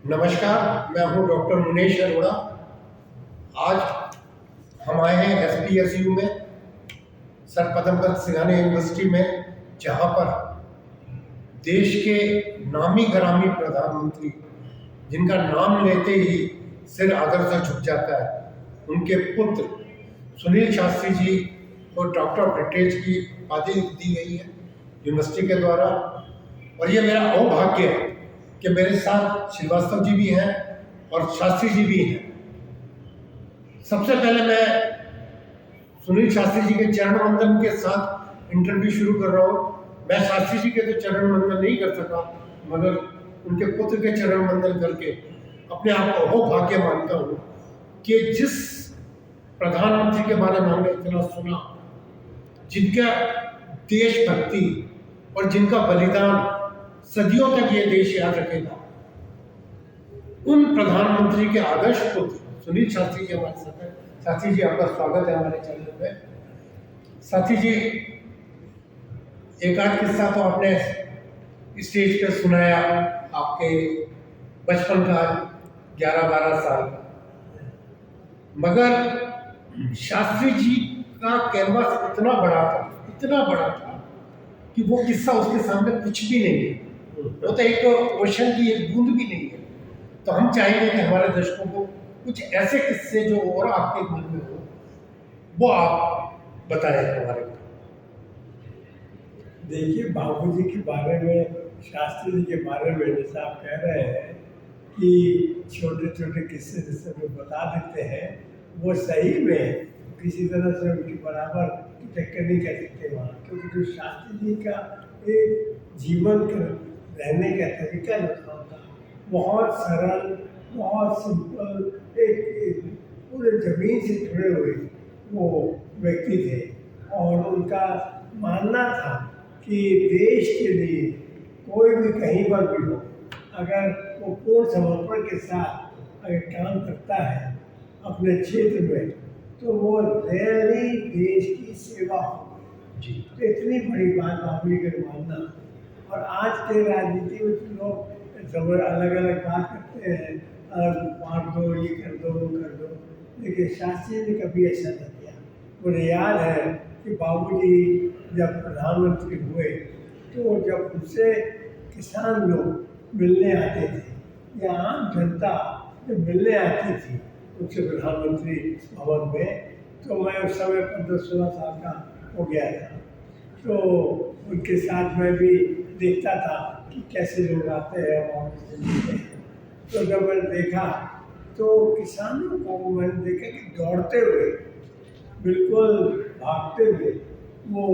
नमस्कार, मैं हूं डॉक्टर मुनेश अरोड़ा। आज हम आए हैं एसपीएसयू में, सर पद्मनाथ सिंघानिया यूनिवर्सिटी में, जहां पर देश के नामी गरामी प्रधानमंत्री, जिनका नाम लेते ही सिर आदर से झुक जाता है, उनके पुत्र सुनील शास्त्री जी को डॉक्टर ऑफ हेरिटेज की उपाधि दी गई है यूनिवर्सिटी के द्वारा। और ये मेरा अहोभाग्य है कि मेरे साथ श्रीवास्तव जी भी हैं और शास्त्री जी भी हैं। सबसे पहले मैं सुनील शास्त्री जी के चरण वंदन के साथ इंटरव्यू शुरू कर रहा हूँ। मैं शास्त्री जी के तो चरण वंदन नहीं कर सका, मगर उनके पुत्र के चरण वंदन करके अपने आप को अहोभाग्य मानता हूँ कि जिस प्रधानमंत्री के बारे में हमने इतना सुना, जिनका देशभक्ति और जिनका बलिदान सदियों तक ये देश याद रखेगा, उन प्रधानमंत्री के आदर्श पुत्र सुनील शास्त्री जी हमारे साथ हैं। शास्त्री जी, आपका स्वागत है हमारे चैनल में। शास्त्री जी, एक आध किस्सा तो आपने स्टेज पे सुनाया, आपके बचपन का 11-12 साल का, मगर शास्त्री जी का कैनवास इतना बड़ा था कि वो किस्सा उसके सामने कुछ भी नहीं है। वो तो एक ओशन की एक बूंद भी नहीं है। तो हम चाहेंगे कि हमारे दर्शकों को कुछ ऐसे किस्से जो और आपके मन में हो, वो आप बताएं हमारे को। देखिए, बाबूजी के बारे में, शास्त्री जी के बारे में जैसा आप कह रहे हैं कि छोटे छोटे किस्से जैसे वो बता देते हैं, वो सही में किसी तरह से उनकी बराबर की टक्कर नहीं कर सकते वहाँ, क्योंकि जो शास्त्री जी का एक जीवन का रहने का तरीका जो था, बहुत सरल, बहुत सिंपल, एक पूरे जमीन से जुड़े हुए वो व्यक्ति थे। और उनका मानना था कि देश के लिए कोई भी कहीं पर भी हो, अगर वो पूर्ण समर्पण के साथ अगर काम करता है अपने क्षेत्र में, तो वो रियली देश की सेवा हो जी। तो इतनी बड़ी बात बाबूजी का मानना। और आज के राजनीति में तो लोग सब अलग अलग बात करते हैं, बांट दो, ये कर दो, वो कर दो, लेकिन शास्त्री ने कभी ऐसा नहीं किया। मुझे याद है कि बाबूजी जब प्रधानमंत्री हुए, तो जब उनसे किसान लोग मिलने आते थे या आम जनता जब मिलने आती थी उनसे प्रधानमंत्री भवन में, तो मैं उस समय 15-16 साल का हो गया था। तो उनके साथ मैं भी देखता था कि कैसे लोग आते हैं और मिलते हैं। तो जब मैंने देखा तो किसानों को मैंने देखा कि दौड़ते हुए, बिल्कुल भागते हुए वो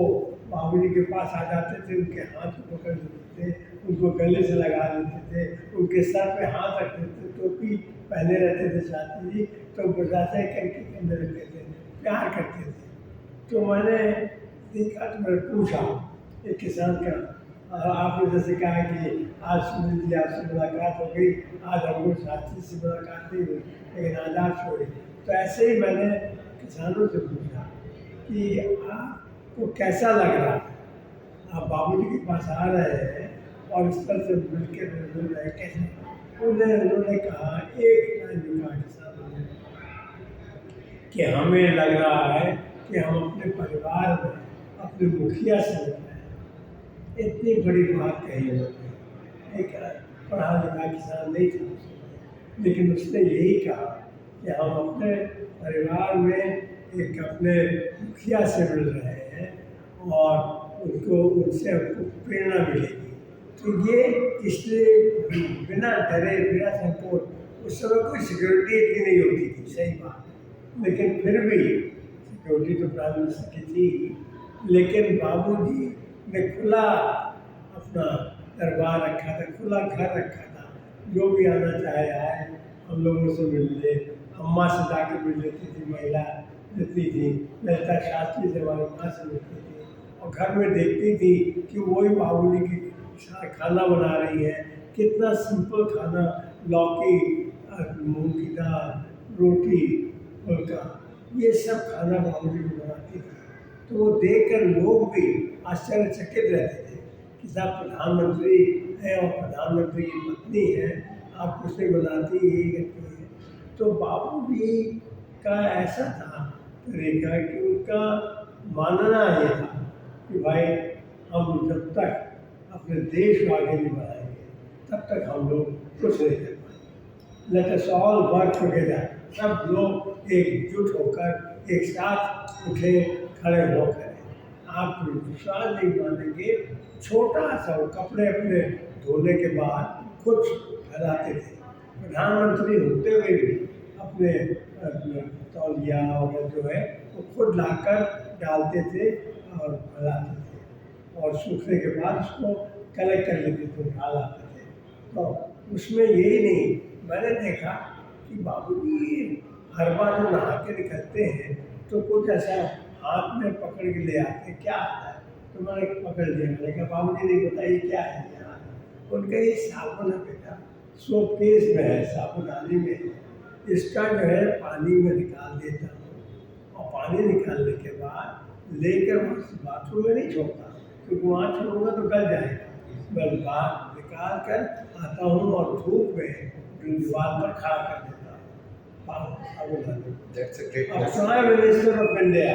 बाबूजी के पास आ जाते थे, उनके हाथ को पकड़ लेते थे, उनको गले से लगा लेते थे, उनके सर पे हाथ रखते थे, टोपी पहने रहते थे शास्त्री जी, तो बजाते करके कहने लगते थे, प्यार करते थे। तो मैंने देखा तो मैंने पूछा एक किसान का, आपने जैसे कहा कि आज सुनील जी आपसे मुलाकात हो गई, आज हमको शास्त्री से मुलाकात नहीं हुई, लेकिन आज आप छोड़े। तो ऐसे ही मैंने किसानों से पूछा कि आपको कैसा लग रहा है, आप बाबूजी के पास आ रहे हैं और इस तरह से मिलकर मिल रहे हैं, कैसे? उन्होंने कहा, एक लाइन कहा किसानों ने कि हमें लग रहा है कि हम अपने परिवार में अपने मुखिया से मिल रहे हैं। इतनी बड़ी बात कही उन्होंने। एक पढ़ा लिखा किसान नहीं था, लेकिन उसने यही कहा कि हम अपने परिवार में एक अपने मुखिया से मिल रहे हैं और उनसे हमको प्रेरणा मिलेगी। तो ये इसलिए बिना डरे, बिना संकोच, उस समय कोई सिक्योरिटी इतनी नहीं होती थी, सही बात, लेकिन फिर भी सिक्योरिटी तो प्राइम मिनिस्टर की थी, लेकिन बाबूजी ने खुला अपना दरबार रखा था, खुला घर रखा था, जो भी आना चाहे आए, हम लोगों से मिल ले। अम्मा से जाकर मिल लेती थी, महिला जितनी थी, ललिता शास्त्री से हमारी माँ से मिलती थी, और घर में देखती थी कि वही बाबूजी की खाना बना रही है, कितना सिंपल खाना, लौकी, मूंग की दाल, रोटी, फुल्का, ये सब खाना बाबूजी को बनाती थी। तो वो देखकर लोग भी आश्चर्यचकित रहते थे कि साहब प्रधानमंत्री है और प्रधानमंत्री की पत्नी है, आपको कुर्सी बनाती यही करती है। तो बाबूजी का ऐसा था तरीका कि उनका मानना ये था कि भाई हम जब तक अपने देश को आगे नहीं बढ़ाएंगे तब तक हम लोग कुछ नहीं कर पाएंगे। Let us all work together, सब लोग एकजुट होकर एक साथ उठे, खड़े होकर। आप विश्वास नहीं मानेंगे, छोटा सा वो कपड़े अपने धोने के बाद खुद फैलाते थे। प्रधानमंत्री होते हुए भी अपने तौलिया और जो है वो खुद लाकर डालते थे और फैलाते थे, और सूखने के बाद उसको कलेक्ट कर लेते थे, उठा लाते थे। तो उसमें यही नहीं, मैंने देखा कि बाबूजी हर बार जो नहा के निकलते हैं तो कुछ ऐसा हाथ में पकड़ के ले आते, क्या आता है? तो मैंने पकड़ लिया, मैंने कहा बाबूजी नहीं बताइए क्या है यहाँ? उनका ये साबुन है बेटा, सोप केस में है, साबुनदानी में है, इसका जो है पानी में निकाल देता हूँ, और पानी निकालने के बाद लेकर बाथरूम में नहीं छोड़ता, क्योंकि वहाँ छोड़ूंगा तो गल जाएगा। बस बाहर निकाल कर आता हूँ और धूप में दीवार पर खड़ा कर देता हूँ साबुनदानी। That's a great अब lesson. Prime minister of India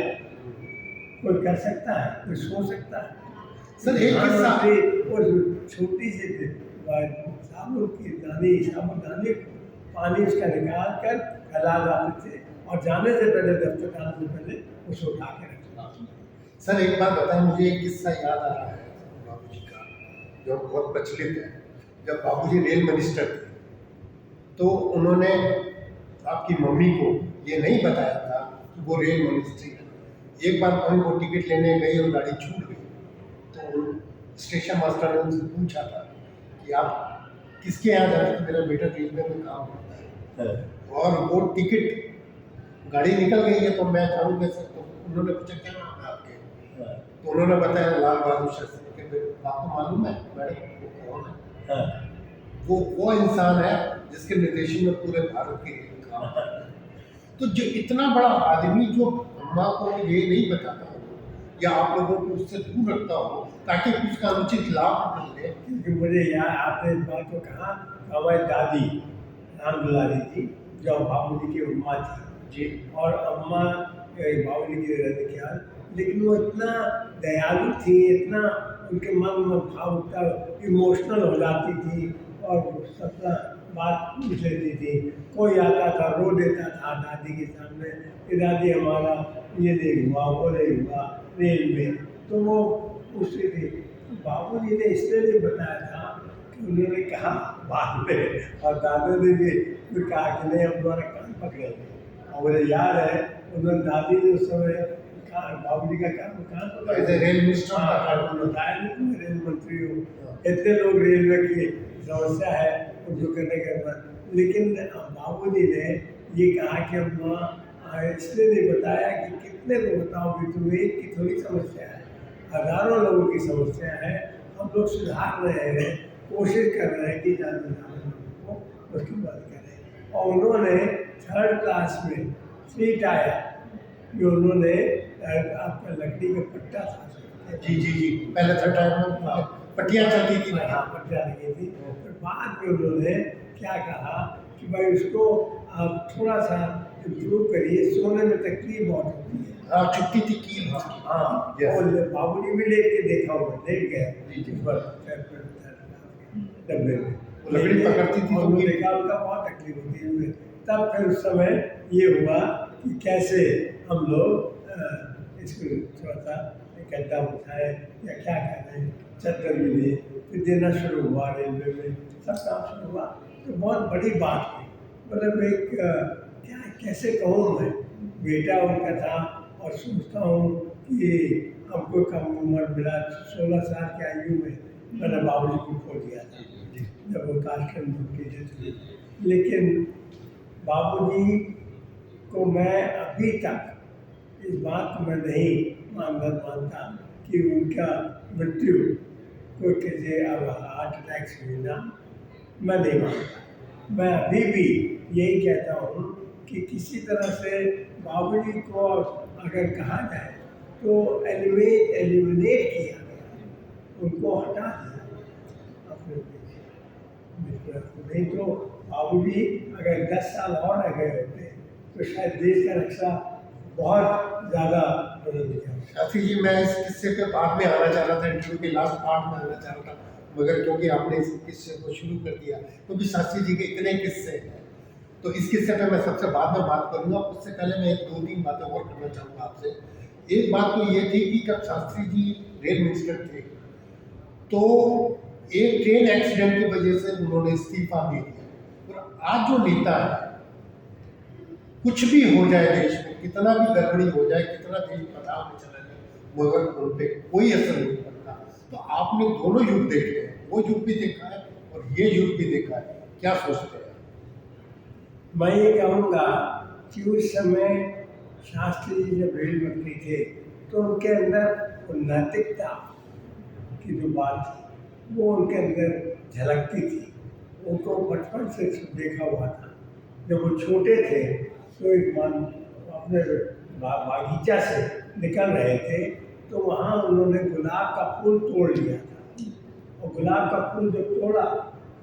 कोई कर सकता है, कोई सोच सकता है? सर, एक किस्सा और छोटी सी साबुनदानी पानी उसका निकाल कर फैला जाते थे, और जाने से पहले, दफ्तर जाने से पहले उसको उठा के रखना। सर एक बात बताएं, मुझे एक किस्सा याद आ रहा है बाबूजी का, जो बहुत प्रचलित है। जब बाबूजी रेल मिनिस्टर थे तो उन्होंने आपकी मम्मी को ये नहीं बताया था कि वो रेल मिनिस्ट्री है। एक बार कहीं वो टिकट लेने गई और गाड़ी छूट गई, तो स्टेशन मास्टर ने उनसे पूछा था कि आप किसके यहाँ जा रहे हैं? मेरा बेटा रेलवे में काम करता है, और वो टिकट गाड़ी निकल गई है तो मैं जाऊँ कैसे? तो उन्होंने पूछा क्या नाम है आपके? तो उन्होंने बताया लाल बहादुर शास्त्री के। आपको मालूम है मैडम वो कौन है? वो इंसान है जिसके निर्देशन में पूरे भारत के लिए काम करता है। तो जो इतना बड़ा आदमी जो अम्मा को ये नहीं बताता हो या आप लोगों को उससे दूर रखता हो ताकि उसका अनुचित लाभ मिले। क्योंकि मुझे याद, आपने इस बात को कहा, हमारी दादी राम दुलारी जी जो बाबूजी की अम्मा थी जी, और अम्मा बाबूजी की रहने ख्याल, लेकिन वो इतना दयालु थी, इतना उनके मन में भाव उठता, इमोशनल हो जाती थी और सबका बात पूछ लेती थी। कोई आता था रो देता था दादी के सामने कि दादी हमारा ये नहीं हुआ, वो नहीं हुआ रेल में, तो वो पूछती थी। बाबूजी ने इसलिए नहीं बताया था कि उन्होंने कहा बाद में, और दादा ने भी फिर कहा कि नहीं हम तुम्हारा कान पकड़ेंगे। और मुझे याद है उन्होंने, दादी ने उस समय बाबूजी का काम कान पकड़ा, रेल मिनिस्टर बताया नहीं रेल मंत्री हो, इतने लोग रेलवे की समस्या है उनको करने के बाद, लेकिन बाबूजी ने ये कहा कि अम्मा इसलिए नहीं बताया कि कितने को बताओगे, तुम एक की थोड़ी समस्या है, हजारों लोगों की समस्या है, हम लोग सुधार रहे हैं, कोशिश कर रहे हैं कि ज़्यादा से ज़्यादा लोगों को उसकी बात करें। और उन्होंने 3rd क्लास में सीट आया कि उन्होंने आपका लकड़ी का पट्टा था। जी, पहले 3rd टाइम में पट्टियाँ चलती थी। हाँ, पट्टियाँ लगी थी। फिर बाद में उन्होंने क्या कहा कि भाई उसको आप थोड़ा सा इम्प्रूव करिए, सोने में तकलीफ बहुत होती है। हाँ, चुपती थी कील। हाँ, Yes. और बाबूजी भी लेट के देखा होगा, लेट गए जी। इस पर डब्बे में, वो लकड़ी पकड़ती थी और तो उन्होंने देखा उनका बहुत तकलीफ होती है उन्हें। तब फिर उस समय ये हुआ कि कैसे हम लोग इसको थोड़ा सा गड्ढा उठाए या क्या करें, चद्दर मिले, फिर देना शुरू हुआ रेलवे में, सब काम शुरू हुआ। तो बहुत बड़ी बात हुई, मतलब एक क्या कैसे कहूँ मैं, बेटा उनका था, और सोचता हूँ कि हमको कम उम्र मिला, 16 साल की आयु में मैंने बाबूजी को खो दिया था जब वो कार्यक्रम कीजिए थे। लेकिन बाबूजी को मैं अभी तक इस बात को मैं नहीं मानता कि उनका मृत्यु कोई कैसे अब हार्ट अटैक से हुई ना, मैं नहीं मानता। मैं अभी भी यही कहता हूँ कि किसी तरह से बाबूजी को अगर कहा जाए तो एलिमिनेट किया गया, उनको हटा दिया अपने नहीं तो बाबूजी अगर 10 साल और रह गए होते तो शायद देश का नक्शा बहुत ज़्यादा बदल गया। शास्त्री जी, मैं इस किस्से पे बाद में आना चाह रहा था, इंटरव्यू के लास्ट पार्ट में आना चाह रहा था, मगर क्योंकि आपने इस किस्से को शुरू कर दिया, क्योंकि शास्त्री जी के इतने किस्से हैं, तो इस किस्से पे मैं सबसे बाद में बात करूंगा। उससे पहले मैं 2-3 बातें और करना चाहूँगा आपसे। एक बात तो ये थी कि जब शास्त्री जी रेल मिनिस्टर थे, तो एक ट्रेन एक्सीडेंट की वजह से उन्होंने इस्तीफा दे दिया। और आज जो नेता है, कुछ भी हो जाए देश में, कितना भी गड़बड़ी हो जाए, कितना देश पताल में चला जाए, मगर उन पर कोई असर नहीं पड़ता। तो आपने दोनों युग देखे हैं, वो युग भी देखा है और ये युग भी देखा है, क्या सोचते हैं? मैं ये कहूँगा कि उस समय शास्त्री जी जब रेल मंत्री थे तो उनके अंदर वो नैतिकता की जो बात थी वो उनके अंदर झलकती थी। उनको बचपन से देखा हुआ था। जब वो छोटे थे तो एक अपने बागीचा से निकल रहे थे तो वहाँ उन्होंने गुलाब का फूल तोड़ लिया था। और गुलाब का फूल जब तोड़ा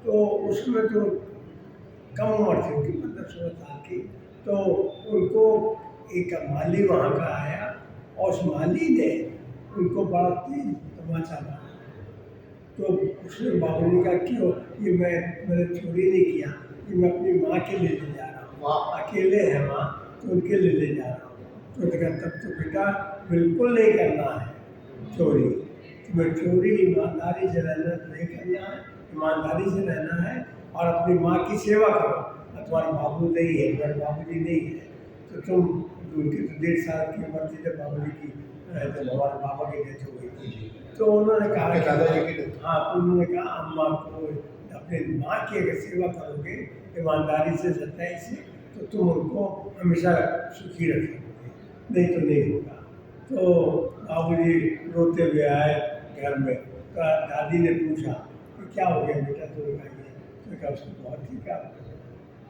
तो उसमें जो कम उम्र थी उनकी, 15-16 साल की, तो उनको एक माली वहाँ का आया और उस माली ने उनको बड़ा तेज तमाचा मारा। तो उसने बाबूजी का क्यों, कि मैंने चोरी नहीं किया, कि मैं अपनी माँ के लिए ले जा रहा हूँ, अकेले हैं माँ तो उनके लिए ले जा रहा हूँ। तो देखा तब तो बेटा बिल्कुल नहीं करना है चोरी, तुम्हें चोरी ईमानदारी से रहना नहीं करना है, ईमानदारी से रहना है और अपनी माँ की सेवा करो। तुम्हारे बाबू नहीं है, तुम्हारे बाबूजी नहीं है तो तुम, उनकी तो 1.5 साल की उम्र थी जब बाबूजी की, जब हमारे पापा की डेथ हो गई थी, तो उन्होंने कहा कि दादाजी की डेथ, हाँ, तो उन्होंने कहा अम्मा को अपनी माँ की अगर सेवा करोगे ईमानदारी से, सच्चाई से, तो तुम उनको हमेशा सुखी रखोगे, नहीं तो नहीं होगा। तो बाबूजी रोते हुए आए घर में, तो दादी ने पूछा कि क्या हो गया बेटा, तो कहा उसको बहुत ही क्या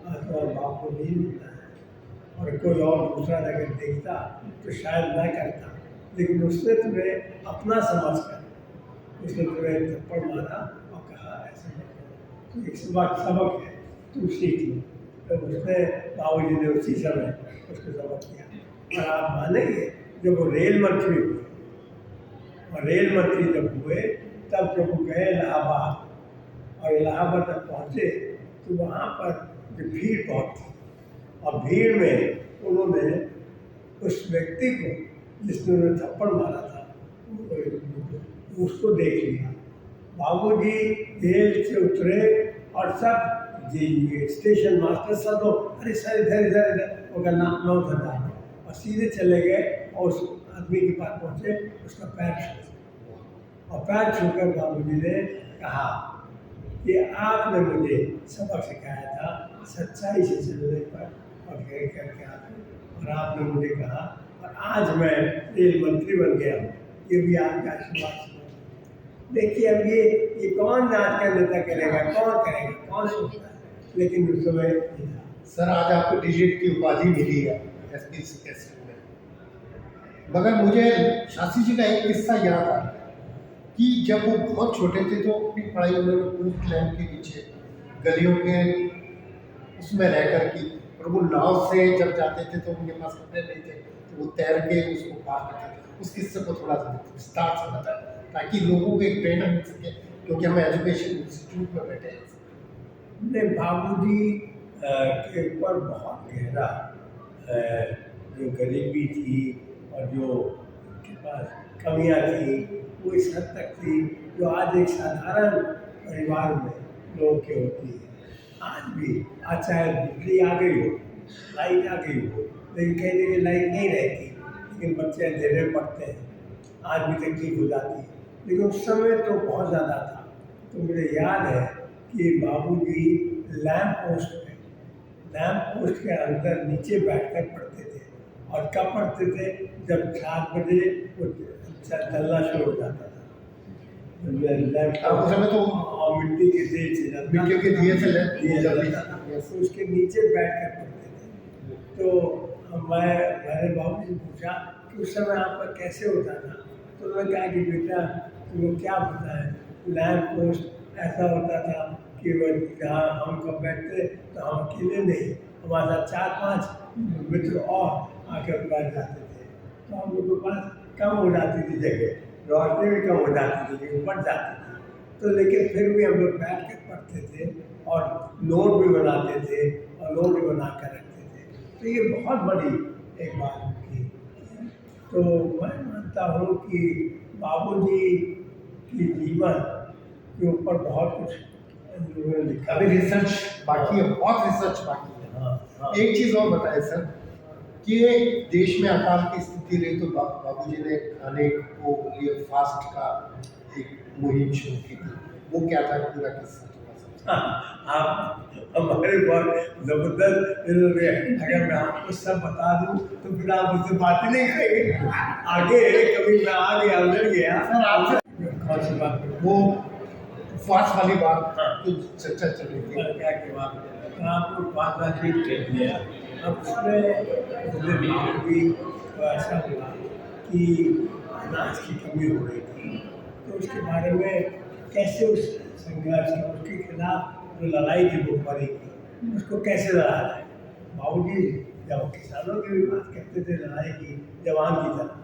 तो बाप को नहीं मिलता है और कोई और दूसरा अगर देखता तो शायद ना करता, लेकिन उसने तुम्हें अपना समझ कर उसने तुम्हें थप्पड़ मारा और कहा ऐसा मत करो, तो एक सबक है, तुम सीख लो। तो उसने, बाबूजी ने उसी समय उसको सबक किया। और आप मानेंगे जब वो रेल मंत्री हुए, और रेल मंत्री जब हुए तब जब वो गए इलाहाबाद, और इलाहाबाद जब पहुँचे तो वहाँ पर जो भीड़ बहुत थी, और भीड़ में उन्होंने उस व्यक्ति को जिसने उन्हें थप्पड़ मारा था उसको देख लिया। बाबूजी रेल से उतरे और सब जी स्टेशन मास्टर सब लोग, अरे सर इधर इधर इधर, वो कहना ना उधर जाना, और सीधे चले गए और उस आदमी के पास पहुँचे, उसका पैर छू, और पैर छूकर बाबूजी ने कहा कि आपने मुझे सबक सिखाया था सच्चाई से चलने पर और गए करके आते, और आपने मुझे कहा, और आज मैं रेल मंत्री बन गया हूँ, ये भी आपका आशीर्वाद से। देखिए अब ये कौन नाच का नेता करेगा, कौन करेगा, कौन सोचता है, लेकिन उस समय सर आज आपको डिलीट की उपाधि मिली है SPCS में, मगर मुझे शास्त्री जी का एक किस्सा याद आ कि जब वो बहुत छोटे थे तो अपनी पढ़ाई उन्होंने पूर्व लैंड के नीचे गलियों के उसमें रह कर की, और वो नाव से जब जाते थे तो उनके पास कपड़े नहीं थे, तो वो तैर के उसको पार करते थे। उस किस्से को थोड़ा विस्तार से बताएं ताकि लोगों को एक प्रेरणा मिल सके, क्योंकि हम एजुकेशन इंस्टीट्यूट में बैठे हैं। मेरे बाबूजी के ऊपर बहुत गहरा जो गरीबी थी और जो उनके पास कमियां थी वो इस हद तक थी जो आज एक साधारण परिवार में लोगों के होती है। आज भी, आज चाहे बिजली आ गई हो, लाइट आ गई हो, लेकिन कई जगह लाइट नहीं रहती, लेकिन बच्चे अंधेरे में पढ़ते हैं, आज भी तकलीफ हो जाती है, लेकिन उस समय तो बहुत ज़्यादा था। तो मुझे याद है कि बाबूजी लैंप पोस्ट के अंदर नीचे बैठकर पढ़ते थे, और कब पढ़ते थे, जब 7 बजे वो जलना शुरू हो जाता था। उस समय तो और मिट्टी के दिए से मिट्टी के दिए से तो उसके नीचे बैठ कर पढ़ते थे। तो मैंने बाबू से पूछा कि उस समय आपका कैसे होता था, तो उन्होंने कहा कि बेटा तुम्हें क्या पता है, लैंप पोस्ट ऐसा होता था कि वो जहाँ हम कब बैठते तो हम अकेले नहीं, हमारे साथ 4-5 मित्र और आकर बैठ जाते थे। तो हम लोग के पास कम हो जाती थी जगह, रोशनी भी कम हो जाती थी लेकिन बढ़ जाती थी। तो लेकिन फिर भी हम लोग बैठ कर पढ़ते थे और नोट भी बनाते थे और नोट भी बना कर रखते थे। तो ये बहुत बड़ी एक बात थी। तो मैं मानता हूँ कि बाबूजी के जीवन के ऊपर बहुत कुछ लोगों ने लिखा अभी रिसर्च बाकी है, बहुत रिसर्च बाकी है। हाँ हाँ एक चीज और बताए सर कि ये देश में अकाल की स्थिति रही तो बाबूजी ने खाने को लिए फास्ट का एक मुहिम शुरू की थी। वो क्या था पूरा किस्सा थोड़ा सा? आप हमारे बहुत जबरदस्त इन्होंने, अगर मैं आपको सब बता दूं तो फिर आप मुझसे बात ही नहीं करेंगे। आगे कभी मैं आ गया उधर गया सर आपसे कौन सी बात करूं? वो फास्ट वाली बात तो चर्चा चल रही थी। क्या की बात तो आपको बात ठीक कर दिया। अब उसमें मुझे भी तो ऐसा हुआ कि अनाज की कमी हो रही थी, तो उसके बारे में कैसे उस संघर्ष उसके खिलाफ जो लड़ाई थी वो पड़ी थी, उसको कैसे लड़ा जाए। बाबूजी जब किसानों की भी बात करते थे लड़ाई की, जवान की तरह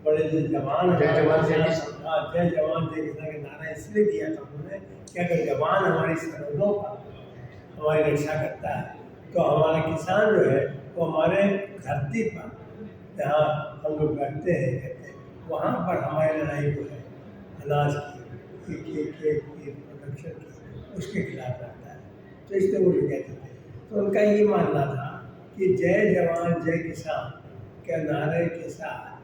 बड़े जो जवान जय जवान जय किसान। हाँ जय जवान जय किसान का नारा इसलिए दिया था उन्होंने कि अगर जवान हमारी सरहदों पर हमारी रक्षा करता है तो हमारा किसान जो है वो हमारे धरती पर जहाँ हम लोग बैठते हैं कहते हैं वहाँ पर हमारी लड़ाई जो है अनाज की प्रोडक्शन की उसके खिलाफ रहता है। तो इसलिए वो लोग कहते थे, तो उनका ये मानना था कि जय जवान जय किसान के नारे के साथ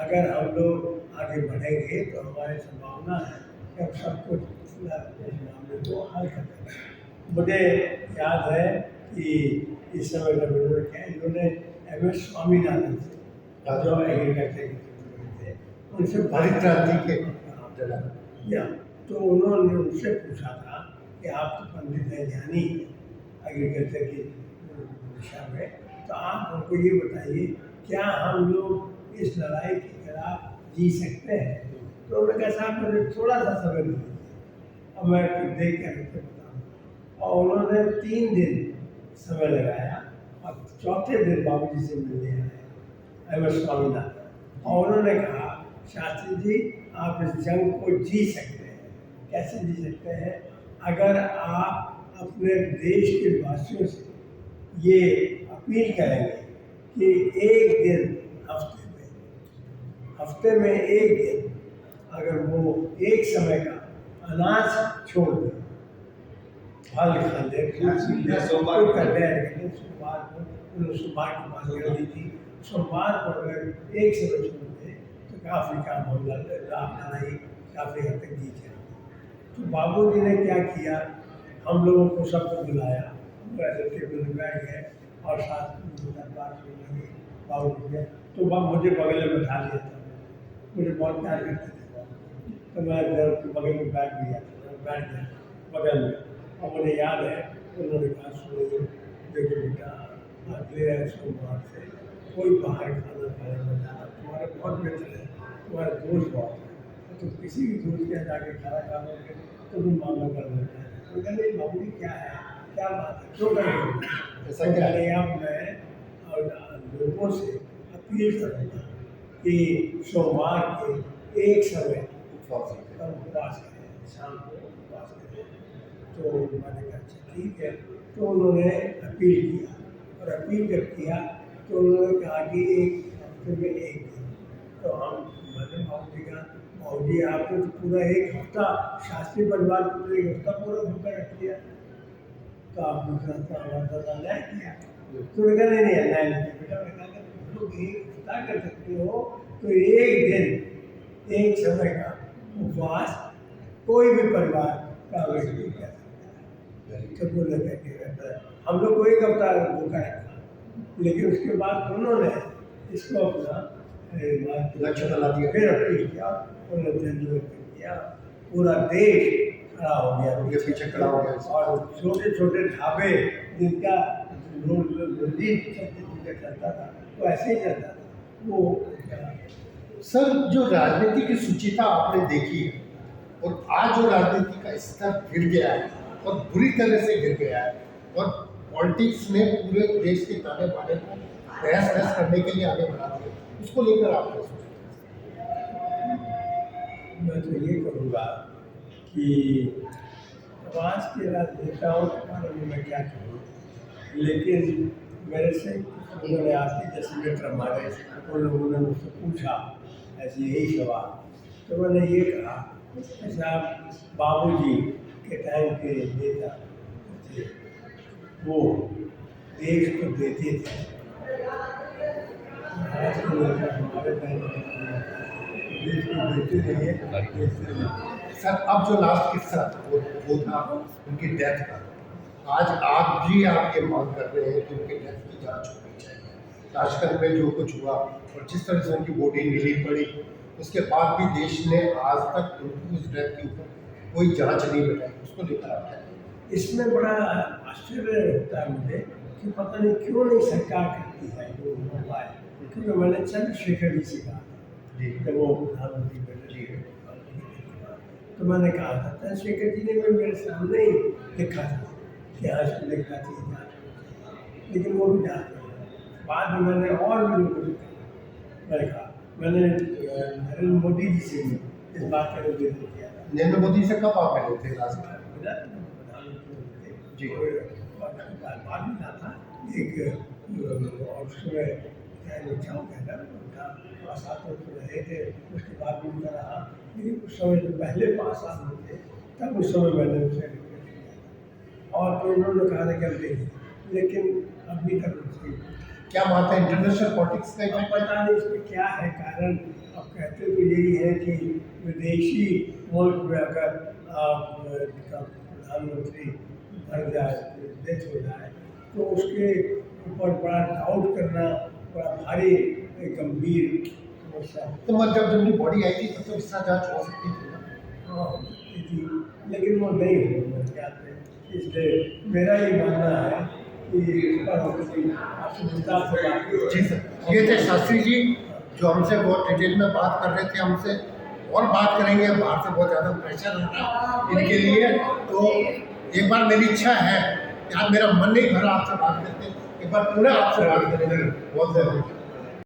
अगर हम लोग आगे बढ़ेंगे तो हमारी संभावना है कि हम सब कुछ इस मामले को हल कर देंगे। मुझे याद है कि इस समय जब इन्होंने MS स्वामीनाथन से जो एग्रीकल्चर के थे उनसे हरित क्रांति के या तो उन्होंने उनसे पूछा था कि आप तो पंडित हैं, ज्ञानी एग्रीकल्चर की दिशा में, तो आप हमको ये बताइए क्या हम लोग इस लड़ाई के खिलाफ जी सकते हैं? तो उन्होंने कहा साहब मुझे थोड़ा सा समय दीजिए, अब मैं देख कर बताऊँ। और उन्होंने 3 दिन समय लगाया और चौथे दिन बाबूजी से मिलने आए MS स्वामीनाथन, और उन्होंने कहा शास्त्री जी आप इस जंग को जी सकते हैं। कैसे जी सकते हैं? अगर आप अपने देश के वासियों से ये अपील करेंगे कि एक दिन हफ्ते में एक दिन अगर वो एक समय का अनाज छोड़ दें, फल खा ले, सोमवार कर ले, सोमवार को उन्होंने सोमवार की बात कर दी थी, सोमवार को अगर एक समय छोड़ दें तो काफ़ी काम हो लड़ाई काफ़ी हद तक जीत जाएगी। तो बाबूजी ने क्या किया, हम लोगों को सबको बुलाया, टेबल में बैठ गए और साथ में बात लगी बाबूजी ने, तो मुझे बगल में बैठा लिया था, मुझे बहुत प्यार करते थे, तो मैं बगल में बैठ गया बगल में। और मुझे याद है उन्होंने कहा सुनिए देखो बेटा अगले सोमवार से कोई बाहर खाना खाने में जाना, तुम्हारे बहुत मित्र है, तुम्हारे दोस्त बहुत है, तो किसी भी दोस्त के जाके खाना खाने तो तुम मामला कर लेते हैं। तो कहते बाबूजी क्या है, क्या बात है, क्यों करेंगे ऐसा? क्या है अब मैं और लोगों से अपील करूँगा कि सोमवार के एक समय उपवास करें, शाम को उपवास करें। तो मैंने कहा अच्छा ठीक है। तो उन्होंने अपील किया, और अपील जब किया तो उन्होंने कहा कि एक हफ्ते में एक दिन। तो हम मैंने बाबूजी कहा बाबूजी आपने तो पूरा एक हफ्ता शास्त्री परिवार पूरा एक हफ्ता पूरा भूखा रख लिया, तो आप दूसरा हफ्ता न्याय किया। तो उन्होंने कहा नहीं अन्याय नहीं बेटा, मैंने कहा तुम लोग एक हफ्ता कर सकते हो तो एक दिन एक समय का उपवास कोई भी परिवार का व्यक्ति कर सकता है। तो बोले कहते हम लोग को एक हफ्ता भूखा रखा, लेकिन उसके बाद उन्होंने इसको अपना लक्ष्य बना दिया, फिर अपील किया, उन्होंने जन किया, पूरा देश खड़ा हो गया, उनके पीछे खड़ा हो गया। और छोटे छोटे ढाबे जिनका चलता था वो ऐसे ही चलता था वो। सर जो राजनीति की सुचिता आपने देखी है और आज जो राजनीति का स्तर गिर गया है, और बुरी तरह से गिर गया है, और पॉलिटिक्स ने पूरे देश के ताने बाने को तहस नहस करने के लिए आगे बढ़ा दिया। उसको लेकर आप क्या सोचते हैं? मैं तो ये कहूँगा कि अब आज के राजनेताओं के बारे में मैं क्या कहूँ, लेकिन मेरे से उन्होंने आके 10 मिनट हमारे उन लोगों ने मुझसे पूछा ऐसे यही सवाल, तो मैंने ये कहा कि साहब बाबूजी के टाइम के नेता थे, वो देश को देते थे। आज के नेता हमारे टाइम देश को देते नहीं है, देते नहीं। सर, अब जो लास्ट किस्सा वो था उनकी डेथ का। आज आप ये मांग कर रहे हैं कि उनकी डेथ की जांच होनी चाहिए। ताशकंद में जो कुछ हुआ और जिस तरह से उनकी बॉडी मिली पड़ी, उसके बाद भी देश ने आज तक उनकी उस डेथ के ऊपर कोई जांच नहीं बताई। उसको लेकर आप क्या कहें? इसमें बड़ा आश्चर्य होता है मुझे कि पता नहीं क्यों नहीं सरकार करती है जो हुआ है, क्योंकि मैंने चंद्रशेखर जी से कहा जी जब वो प्रधानमंत्री बने, जी तो मैंने कहा था चंद्रशेखर जी ने भी मेरे सामने ही लिखा था कि हाँ इसको लिखना चाहिए जांच, लेकिन वो भी जांच नहीं हुई। बाद में मैंने और भी लोगों से कहा, मैंने नरेंद्र मोदी जी से भी इस बात का निवेदन किया था। नरेंद्र मोदी से कब आप मिले थे लास्ट टाइम? जी। बाद में था एक और उसमें अच्छा हो गया था उनका 5 साल तो रहे थे, उसके बाद भी उनका रहा, लेकिन उस समय जो पहले 5 साल होते तब उस समय मैंने उसे रिक्वेस्ट किया और तो उन्होंने कहा था कर देंगे, लेकिन अभी तक उसकी क्या बात है, इंटरनेशनल पॉलिटिक्स का अब पता नहीं इसमें क्या है कारण। अब कहते तो यही है कि विदेशी मुल्क में अगर प्रधानमंत्री मर जाए, डेथ हो जाए, तो उसके ऊपर बड़ा डाउट करना बड़ा भारी गंभीर समस्या है। तो मतलब जब उनकी बॉडी आई थी तब तो इसका जांच हो सकती थी ना? हाँ, हो सकती थी, लेकिन वो नहीं हुई मेरे ख्याल से। इसलिए मेरा ये मानना है कि इस पर आपसे विस्तार से बात करें। जी सर, ये थे शास्त्री जी जो हमसे बहुत डिटेल में बात कर रहे थे हमसे, और बात करेंगे। बाहर से बहुत ज़्यादा प्रेशर है इनके लिए, तो एक बार मेरी इच्छा है कि आज मेरा मन नहीं भरा आपसे बात करते, एक बार पूरा आपसे बात करेंगे। बहुत ज़रूरी।